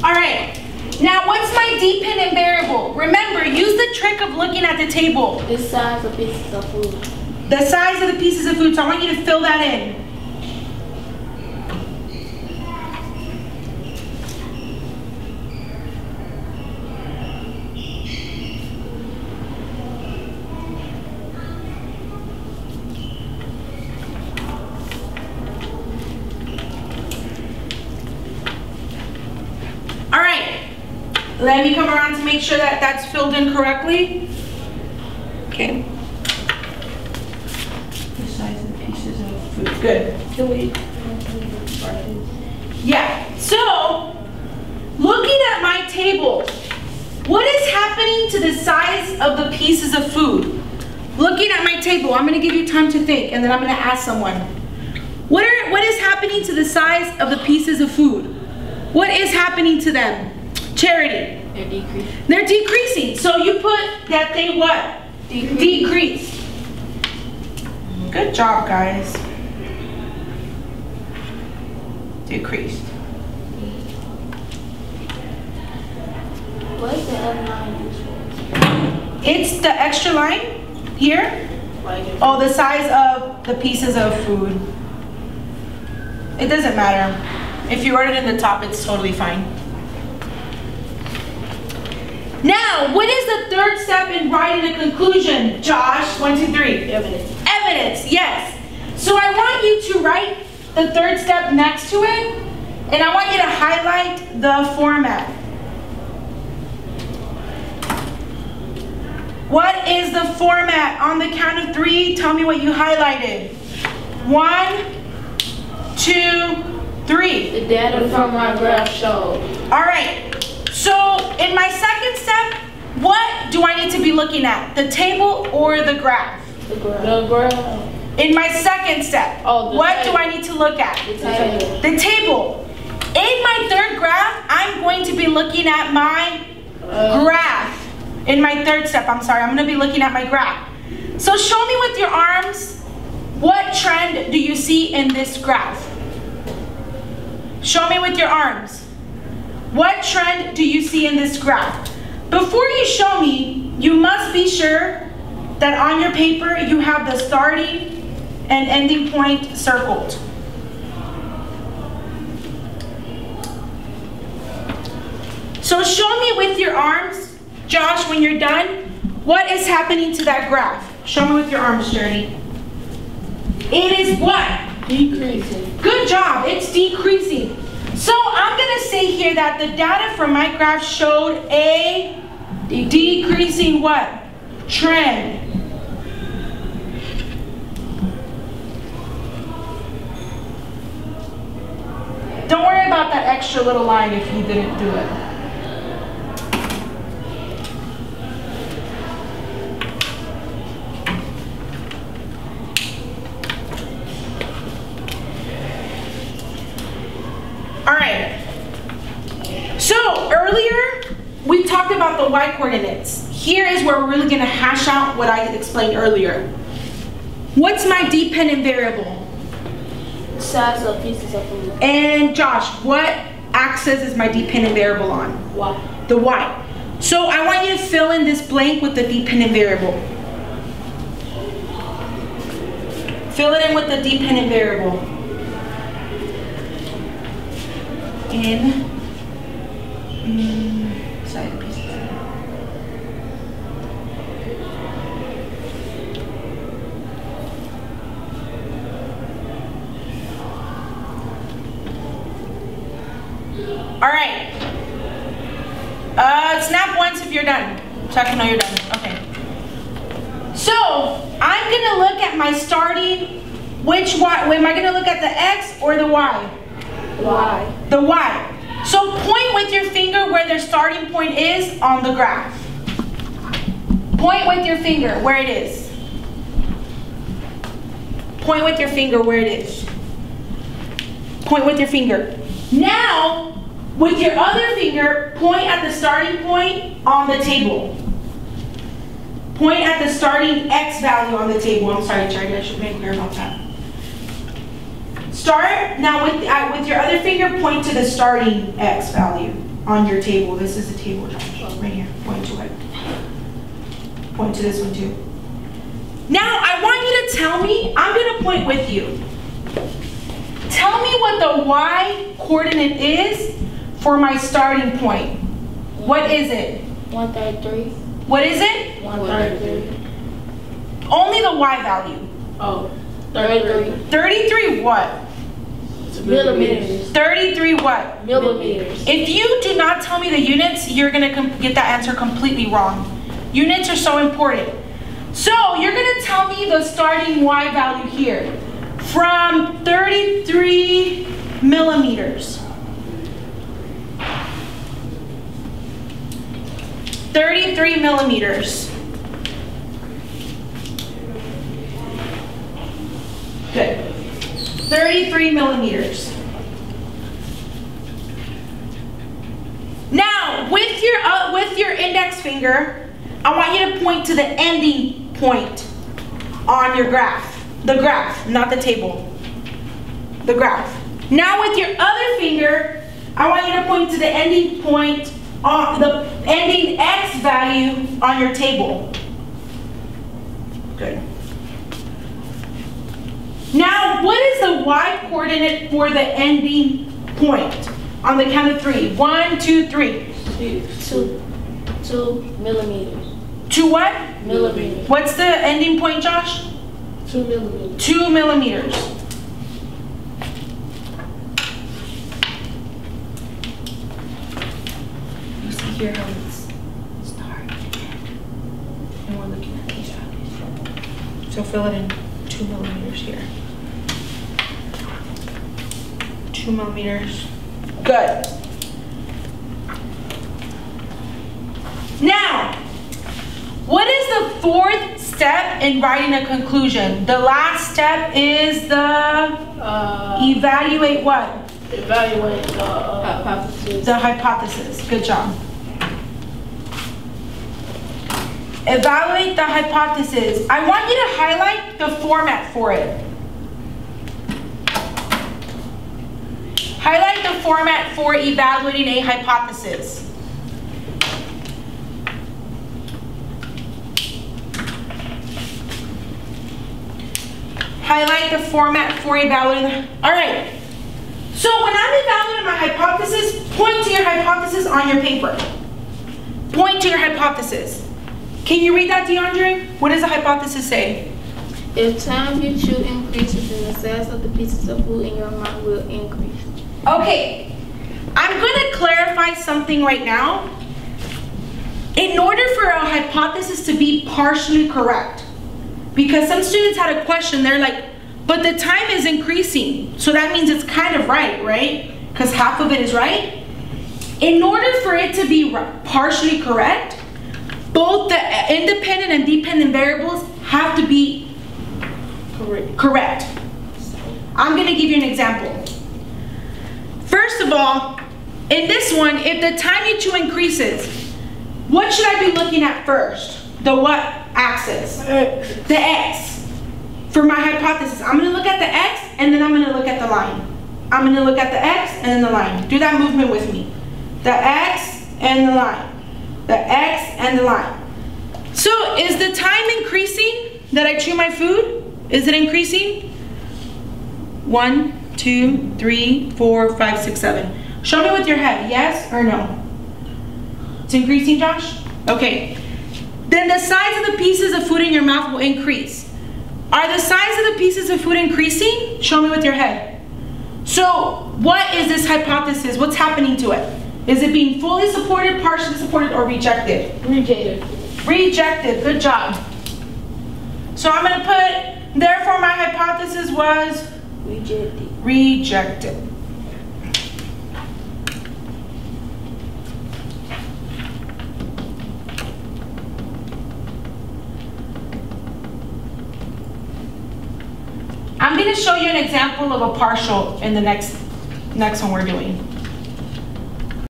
All right. Now, what's my dependent variable? Remember, use the trick of looking at the table. The size of pieces of food. The size of the pieces of food. So I want you to fill that in. All right. Let me come around to make sure that that's filled in correctly. Okay. The size of pieces of food. Good. Yeah. So, looking at my table, what is happening to the size of the pieces of food? Looking at my table, I'm going to give you time to think, and then I'm going to ask someone. What is happening to the size of the pieces of food? What is happening to them? Charity. They're decreasing. They're decreasing. So you put that they what? Decrease. Good job, guys. Decreased. What is the other line used for? It's the extra line here. Oh, the size of the pieces of food. It doesn't matter. If you wrote it in the top, it's totally fine. Now, what is the third step in writing a conclusion, Josh? 1, 2, 3. Evidence. Evidence, yes. So I want you to write the third step next to it, and I want you to highlight the format. What is the format? On the count of 3, tell me what you highlighted. 1, 2, 3. The data from my graph showed. All right. So in my second step, what do I need to be looking at? The table or the graph? The graph. In my second step, what do I need to look at? The table. The table. In my third graph, I'm going to be looking at my graph. In my third step, I'm sorry, I'm going to be looking at my graph. So show me with your arms, what trend do you see in this graph? Show me with your arms. What trend do you see in this graph? Before you show me, you must be sure that on your paper you have the starting and ending point circled. So show me with your arms, Josh, when you're done, what is happening to that graph? Show me with your arms, Journey. It is what? Decreasing. Good job, it's decreasing. So I'm going to say here that the data from my graph showed a decreasing what? Trend. Don't worry about that extra little line if you didn't do it. All right. So earlier, we talked about the y coordinates. Here is where we're really going to hash out what I explained earlier. What's my dependent variable? Size of pieces of food. And Josh, what axis is my dependent variable on? Y. The y. So I want you to fill in this blank with the dependent variable. Fill it in with the dependent variable. Side pieces. All right. Snap once if you're done, so I can know you're done. Okay. So I'm gonna look at my starting. Which y? Am I gonna look at the x or the y? Y. The y. So point with your finger where their starting point is on the graph. Point with your finger where it is. Point with your finger where it is. Point with your finger. Now, with your other finger, point at the starting point on the table. Point at the starting x value on the table. I'm sorry, Charlie, I should make clear about that. Start, now with your other finger, point to the starting x value. on your table. This is the table, Josh, right here. Point to it. Point to this one too. Now, I want you to tell me, I'm gonna point with you. Tell me what the y coordinate is for my starting point. What is it? 133. What is it? 133. Only the y value. Oh, 33. 33 what? Millimeters. 33 what? Millimeters. If you do not tell me the units, you're gonna get that answer completely wrong. Units are so important. So you're gonna tell me the starting y value here from 33 millimeters. 33 millimeters. Good. 33 millimeters. Now, with your index finger, I want you to point to the ending point on your graph. The graph, not the table. The graph. Now, with your other finger, I want you to point to the ending point on the ending x value on your table. Good. Now, what is the y coordinate for the ending point? On the count of 3. 1, 2, 3. 2 millimeters. 2 what? Millimeters. What's the ending point, Josh? 2 millimeters. 2 millimeters. You see here how it's start and we're looking at these values. So fill it in 2 millimeters here. 2 millimeters. Good. Now, what is the fourth step in writing a conclusion? The last step is the evaluate what? Evaluate the hypothesis. The hypothesis. Good job. Evaluate the hypothesis. I want you to highlight the format for it. Highlight the format for evaluating a hypothesis. Highlight the format for evaluating. All right. So when I'm evaluating my hypothesis, point to your hypothesis on your paper. Point to your hypothesis. Can you read that, DeAndre? What does the hypothesis say? If time you chew increases, then the size of the pieces of food in your mouth will increase. Okay, I'm going to clarify something right now. In order for a hypothesis to be partially correct, because some students had a question, they're like, but the time is increasing, so that means it's kind of right? Because half of it is right. In order for it to be partially correct, both the independent and dependent variables have to be correct. I'm going to give you an example. First of all, in this one, if the time you chew increases, what should I be looking at first? The what axis? The x. For my hypothesis, I'm going to look at the x and then I'm going to look at the line. I'm going to look at the x and then the line. Do that movement with me. The x and the line. The x and the line. So is the time increasing that I chew my food? Is it increasing? 1, 2, 3, 4, 5, 6, 7. Show me with your head, yes or no? It's increasing, Josh? Okay. Then the size of the pieces of food in your mouth will increase. Are the size of the pieces of food increasing? Show me with your head. So what is this hypothesis? What's happening to it? Is it being fully supported, partially supported, or rejected? Rejected. Rejected, good job. So I'm going to put, therefore my hypothesis was Rejected. rejected. I'm going to show you an example of a partial in the next one we're doing.